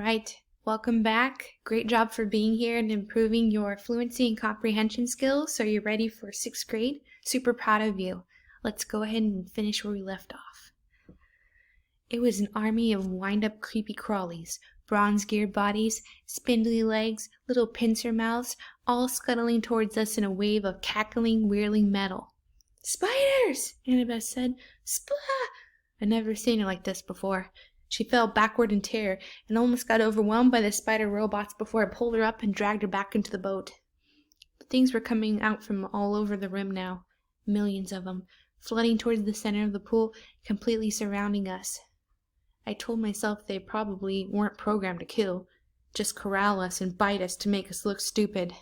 right, welcome back. Great job for being here and improving your fluency and comprehension skills so you're ready for 6th grade. Super proud of you. Let's go ahead and finish where we left off. It was an army of wind-up creepy crawlies, bronze-geared bodies, spindly legs, little pincer mouths, all scuttling towards us in a wave of cackling, whirling metal. "Spiders!" Annabeth said. "Splah!" I'd never seen her like this before. She fell backward in terror and almost got overwhelmed by the spider robots before I pulled her up and dragged her back into the boat. The things were coming out from all over the rim now, millions of them, flooding towards the center of the pool, completely surrounding us. I told myself they probably weren't programmed to kill, just corral us and bite us to make us look stupid.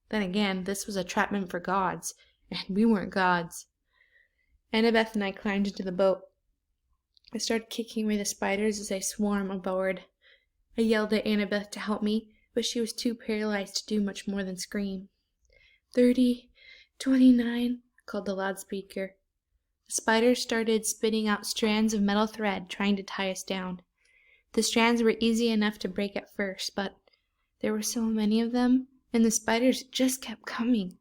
Then again, this was a trapment for gods, and we weren't gods. Annabeth and I climbed into the boat. I started kicking away the spiders as they swarmed aboard. I yelled at Annabeth to help me, but she was too paralyzed to do much more than scream. 30, 29, called the loudspeaker. The spiders started spitting out strands of metal thread, trying to tie us down. The strands were easy enough to break at first, but there were so many of them, and the spiders just kept coming.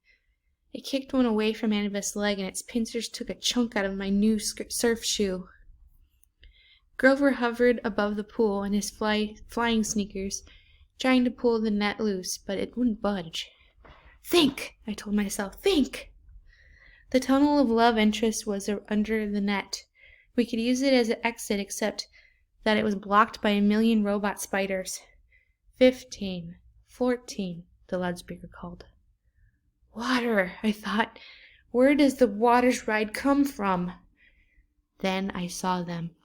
I kicked one away from Annabeth's leg, and its pincers took a chunk out of my new surf shoe. Grover hovered above the pool in his flying sneakers, trying to pull the net loose, but it wouldn't budge. "Think!" I told myself. "Think!" The tunnel of love interest was under the net. We could use it as an exit, except that it was blocked by a million robot spiders. 15, 14, the loudspeaker called. "Water," I thought. "Where does the water's ride come from?" Then I saw them.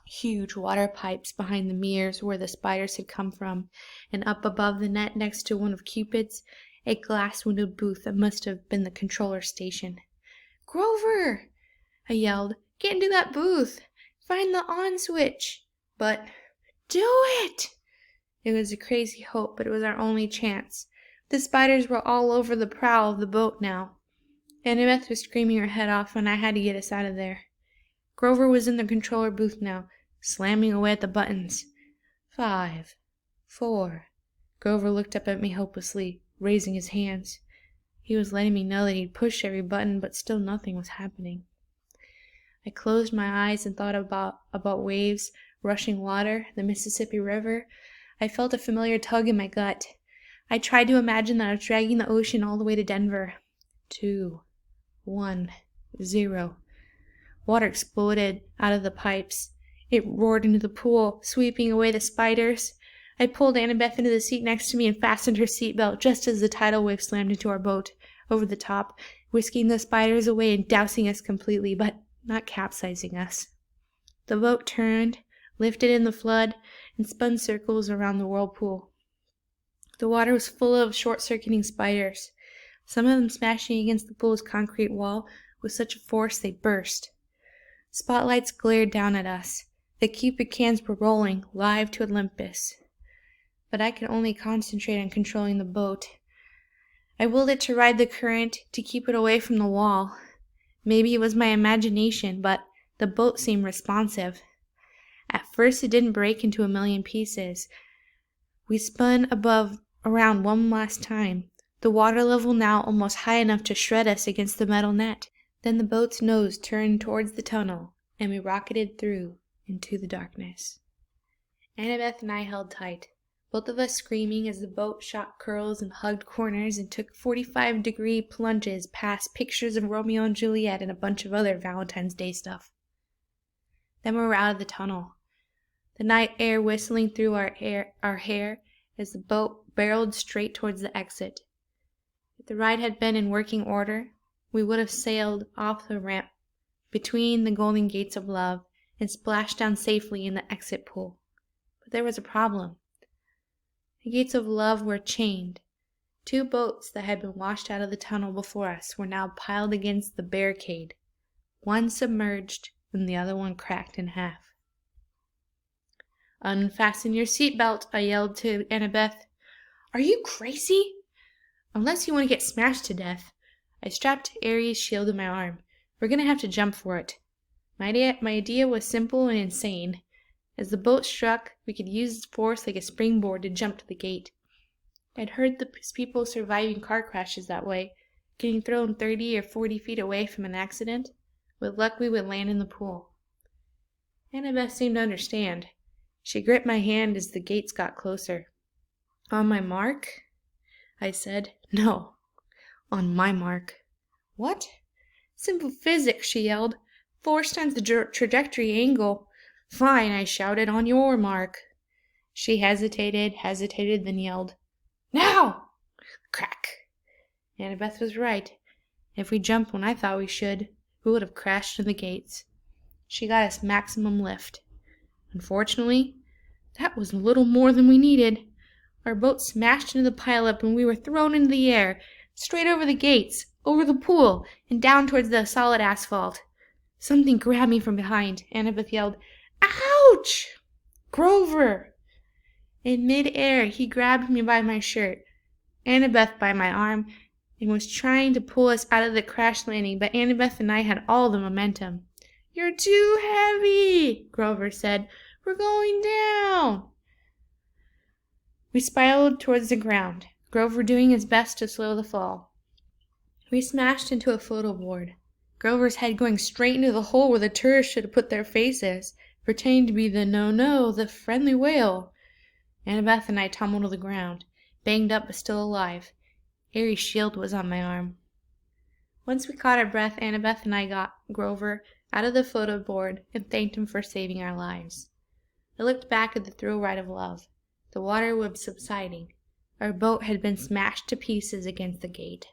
Huge water pipes behind the mirrors where the spiders had come from, and up above the net next to one of Cupid's, a glass-windowed booth that must have been the controller station. "Grover!" I yelled. "Get into that booth! Find the on switch!" But, "Do it!" It was a crazy hope, but it was our only chance. The spiders were all over the prow of the boat now. Annabeth was screaming her head off, and I had to get us out of there. Grover was in the controller booth now, slamming away at the buttons. 5, 4. Grover looked up at me hopelessly, raising his hands. He was letting me know that he'd pushed every button, but still nothing was happening. I closed my eyes and thought about waves, rushing water, the Mississippi River. I felt a familiar tug in my gut. I tried to imagine that I was dragging the ocean all the way to Denver. 2, 1, 0. Water exploded out of the pipes. It roared into the pool, sweeping away the spiders. I pulled Annabeth into the seat next to me and fastened her seatbelt just as the tidal wave slammed into our boat, over the top, whisking the spiders away and dousing us completely, but not capsizing us. The boat turned, lifted in the flood, and spun circles around the whirlpool. The water was full of short-circuiting spiders, some of them smashing against the pool's concrete wall with such force they burst. Spotlights glared down at us. The Cupid cans were rolling, live to Olympus. But I could only concentrate on controlling the boat. I willed it to ride the current, to keep it away from the wall. Maybe it was my imagination, but the boat seemed responsive. At first it didn't break into a million pieces. We spun around one last time, the water level now almost high enough to shred us against the metal net. Then the boat's nose turned towards the tunnel, and we rocketed through into the darkness. Annabeth and I held tight, both of us screaming as the boat shot curls and hugged corners and took 45-degree plunges past pictures of Romeo and Juliet and a bunch of other Valentine's Day stuff. Then we were out of the tunnel, the night air whistling through our hair as the boat barreled straight towards the exit. If the ride had been in working order, we would have sailed off the ramp between the golden gates of love and splashed down safely in the exit pool. But there was a problem. The gates of love were chained. 2 boats that had been washed out of the tunnel before us were now piled against the barricade, one submerged and the other one cracked in half. "Unfasten your seatbelt," I yelled to Annabeth. "Are you crazy?" "Unless you want to get smashed to death." I strapped Aries' shield to my arm. "We're going to have to jump for it." My idea was simple and insane. As the boat struck, we could use its force like a springboard to jump to the gate. I'd heard the people surviving car crashes that way, getting thrown 30 or 40 feet away from an accident. With luck, we would land in the pool. Annabeth seemed to understand. She gripped my hand as the gates got closer. "On my mark?" I said. "No, on my mark." "What?" "Simple physics," she yelled. "Force times the trajectory angle." "Fine," I shouted, "on your mark." She hesitated, then yelled, "Now!" Crack! Annabeth was right. If we jumped when I thought we should, we would have crashed into the gates. She got us maximum lift. Unfortunately, that was a little more than we needed. Our boat smashed into the pileup and we were thrown into the air, straight over the gates, over the pool, and down towards the solid asphalt. Something grabbed me from behind. Annabeth yelled, "Ouch!" "Grover!" In mid-air, he grabbed me by my shirt, Annabeth by my arm, and was trying to pull us out of the crash landing, but Annabeth and I had all the momentum. "You're too heavy," Grover said. "We're going down." We spiraled towards the ground, Grover doing his best to slow the fall. We smashed into a photo board, Grover's head going straight into the hole where the tourists should have put their faces, pretending to be the friendly whale. Annabeth and I tumbled to the ground, banged up but still alive. Aries' shield was on my arm. Once we caught our breath, Annabeth and I got Grover out of the photo board and thanked him for saving our lives. I looked back at the thrill ride of love. The water was subsiding. Our boat had been smashed to pieces against the gate.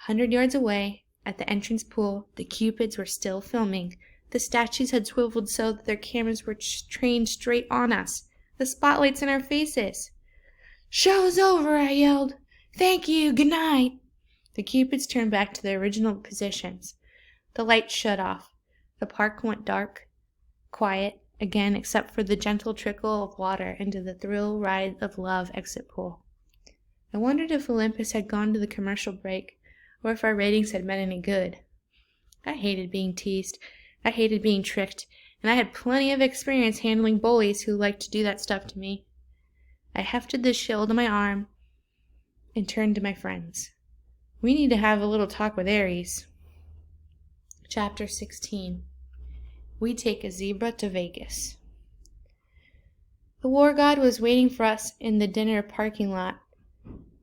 100 yards away, at the entrance pool, the Cupids were still filming. The statues had swiveled so that their cameras were trained straight on us, the spotlights in our faces. "Show's over," I yelled. "Thank you, good night." The Cupids turned back to their original positions. The lights shut off. The park went dark, quiet, again except for the gentle trickle of water into the thrill ride of love exit pool. I wondered if Olympus had gone to the commercial break, or if our ratings had been any good. I hated being teased. I hated being tricked, and I had plenty of experience handling bullies who liked to do that stuff to me. I hefted the shield on my arm and turned to my friends. We need to have a little talk with Aries. Chapter 16. We take a zebra to Vegas. The war god was waiting for us in the dinner parking lot.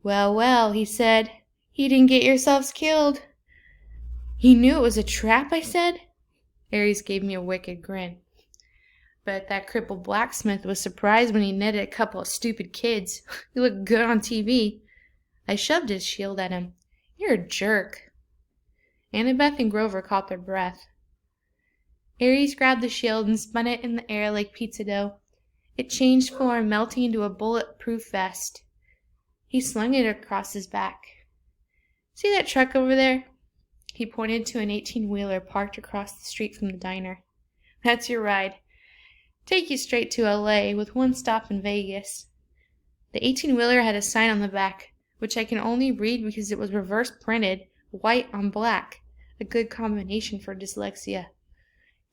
"Well, well," he said, "you didn't get yourselves killed." "You knew it was a trap," I said. Aries gave me a wicked grin. "Bet that crippled blacksmith was surprised when he netted a couple of stupid kids. You look good on TV." I shoved his shield at him. "You're a jerk." Annabeth and Grover caught their breath. Aries grabbed the shield and spun it in the air like pizza dough. It changed form, melting into a bulletproof vest. He slung it across his back. "See that truck over there?" He pointed to an 18-wheeler parked across the street from the diner. "That's your ride. Take you straight to LA with one stop in Vegas." The 18-wheeler had a sign on the back, which I can only read because it was reverse printed, white on black, a good combination for dyslexia.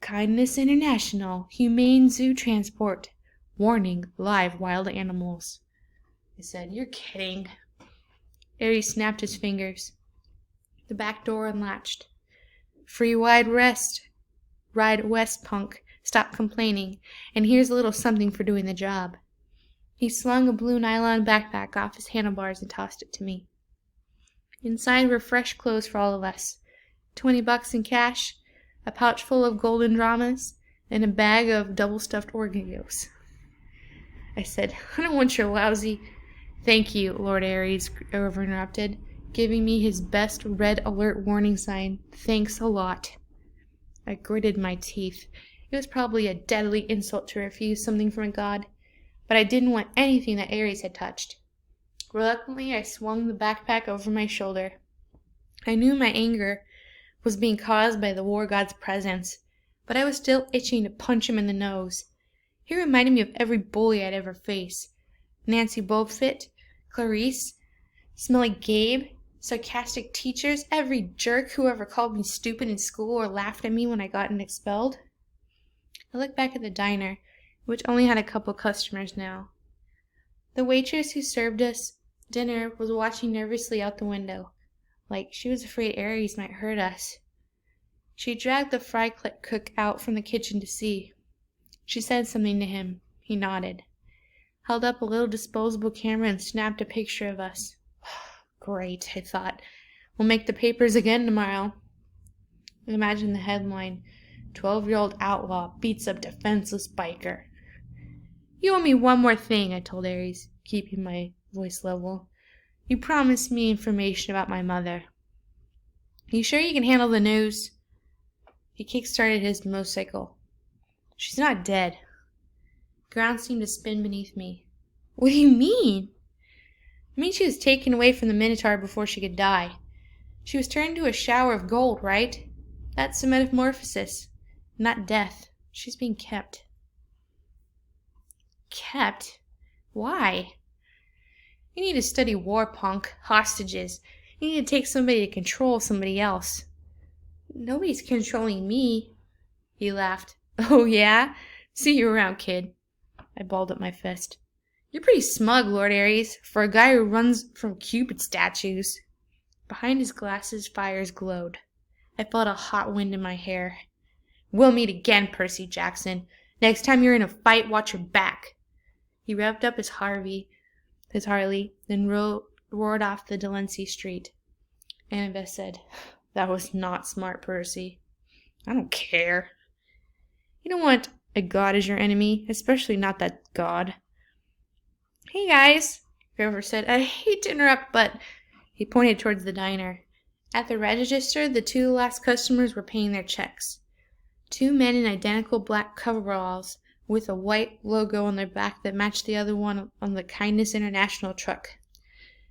"Kindness International, Humane Zoo Transport. Warning, live wild animals." I said, "You're kidding." Aries snapped his fingers. The back door unlatched. "Free ride west, punk. Stop complaining, and here's a little something for doing the job." He slung a blue nylon backpack off his handlebars and tossed it to me. Inside were fresh clothes for all of us, $20 in cash, a pouch full of golden dramas, and a bag of double-stuffed Oreos. I said, "I don't want your lousy—" "Thank you, Lord Aries," Grover interrupted, giving me his best red alert warning sign. "Thanks a lot." I gritted my teeth. It was probably a deadly insult to refuse something from a god, but I didn't want anything that Aries had touched. Reluctantly, I swung the backpack over my shoulder. I knew my anger was being caused by the war god's presence, but I was still itching to punch him in the nose. He reminded me of every bully I'd ever faced. Nancy Bobfit, Clarice, Smelly Gabe, sarcastic teachers, every jerk who ever called me stupid in school or laughed at me when I got expelled. I looked back at the diner. which only had a couple customers now. The waitress who served us dinner was watching nervously out the window, like she was afraid Aries might hurt us. She dragged the fry cook out from the kitchen to see. She said something to him. He nodded, held up a little disposable camera and snapped a picture of us. Great, I thought. We'll make the papers again tomorrow. Imagine the headline, 12-year-old outlaw beats up defenseless biker. You owe me one more thing, I told Aries, keeping my voice level. You promised me information about my mother. You sure you can handle the news? He kick-started his motorcycle. She's not dead. Ground seemed to spin beneath me. What do you mean? I mean she was taken away from the Minotaur before she could die. She was turned into a shower of gold, right? That's a metamorphosis, not death. She's being kept. Kept? Why? You need to study war, punk. Hostages. You need to take somebody to control somebody else. Nobody's controlling me. He laughed. Oh, yeah? See you around, kid. I balled up my fist. You're pretty smug, Lord Aries, for a guy who runs from Cupid statues. Behind his glasses, fires glowed. I felt a hot wind in my hair. We'll meet again, Percy Jackson. Next time you're in a fight, watch your back. He revved up his Harley, then roared off the Delancey street. Annabeth said, That was not smart, Percy. I don't care. You don't want a god as your enemy, especially not that god. Hey, guys, Grover said. I hate to interrupt, but... He pointed towards the diner. At the register, the two last customers were paying their checks. Two men in identical black coveralls with a white logo on their back that matched the other one on the Kindness International truck.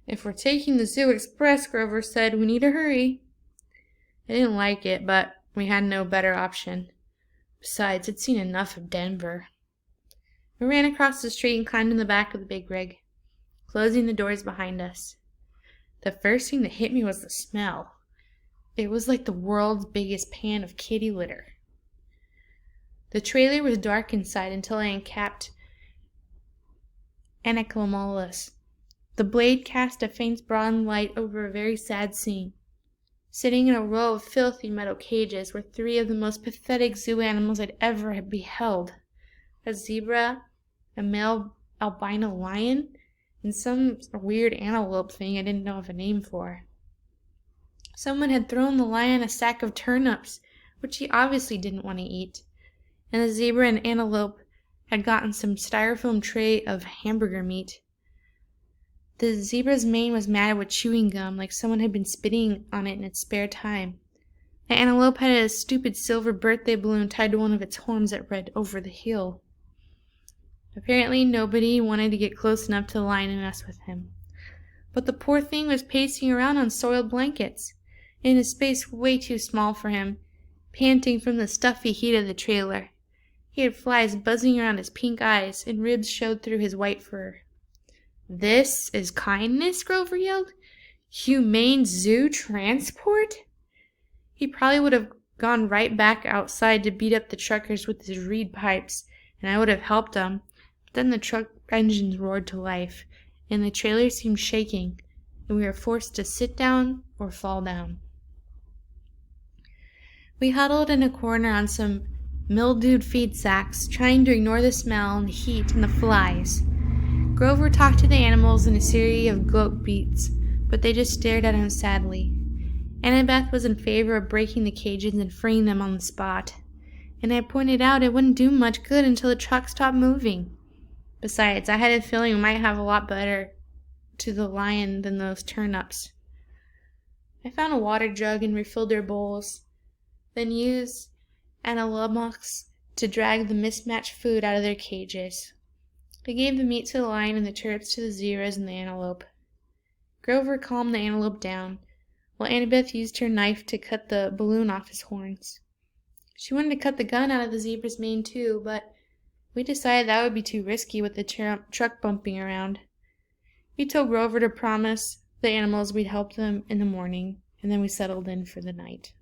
If we're taking the Zoo Express, Grover said, we need to hurry. I didn't like it, but we had no better option. Besides, I'd seen enough of Denver. We ran across the street and climbed in the back of the big rig, closing the doors behind us. The first thing that hit me was the smell. It was like the world's biggest pan of kitty litter. The trailer was dark inside until I encapped Anaclomolus. The blade cast a faint brown light over a very sad scene. Sitting in a row of filthy metal cages were three of the most pathetic zoo animals I'd ever beheld. A zebra, a male albino lion, and some weird antelope thing I didn't know of a name for. Someone had thrown the lion a sack of turnips, which he obviously didn't want to eat, and the zebra and antelope had gotten some styrofoam tray of hamburger meat. The zebra's mane was matted with chewing gum, like someone had been spitting on it in its spare time. The antelope had a stupid silver birthday balloon tied to one of its horns that read, "Over the hill." Apparently nobody wanted to get close enough to the lion and mess with him. But the poor thing was pacing around on soiled blankets, in a space way too small for him, panting from the stuffy heat of the trailer. He had flies buzzing around his pink eyes, and ribs showed through his white fur. This is kindness, Grover yelled. Humane zoo transport? He probably would have gone right back outside to beat up the truckers with his reed pipes, and I would have helped him. But then the truck engines roared to life, and the trailer seemed shaking, and we were forced to sit down or fall down. We huddled in a corner on some mildewed feed sacks, trying to ignore the smell and the heat and the flies. Grover talked to the animals in a series of goat beats, but they just stared at him sadly. Annabeth was in favor of breaking the cages and freeing them on the spot, and I pointed out it wouldn't do much good until the truck stopped moving. Besides, I had a feeling we might have a lot better to the lion than those turnips. I found a water jug and refilled their bowls, then used analomox to drag the mismatched food out of their cages. I gave the meat to the lion and the turnips to the zebras and the antelope. Grover calmed the antelope down, while Annabeth used her knife to cut the balloon off his horns. She wanted to cut the gun out of the zebra's mane too, but we decided that would be too risky with the truck bumping around. We told Grover to promise the animals we'd help them in the morning, and then we settled in for the night.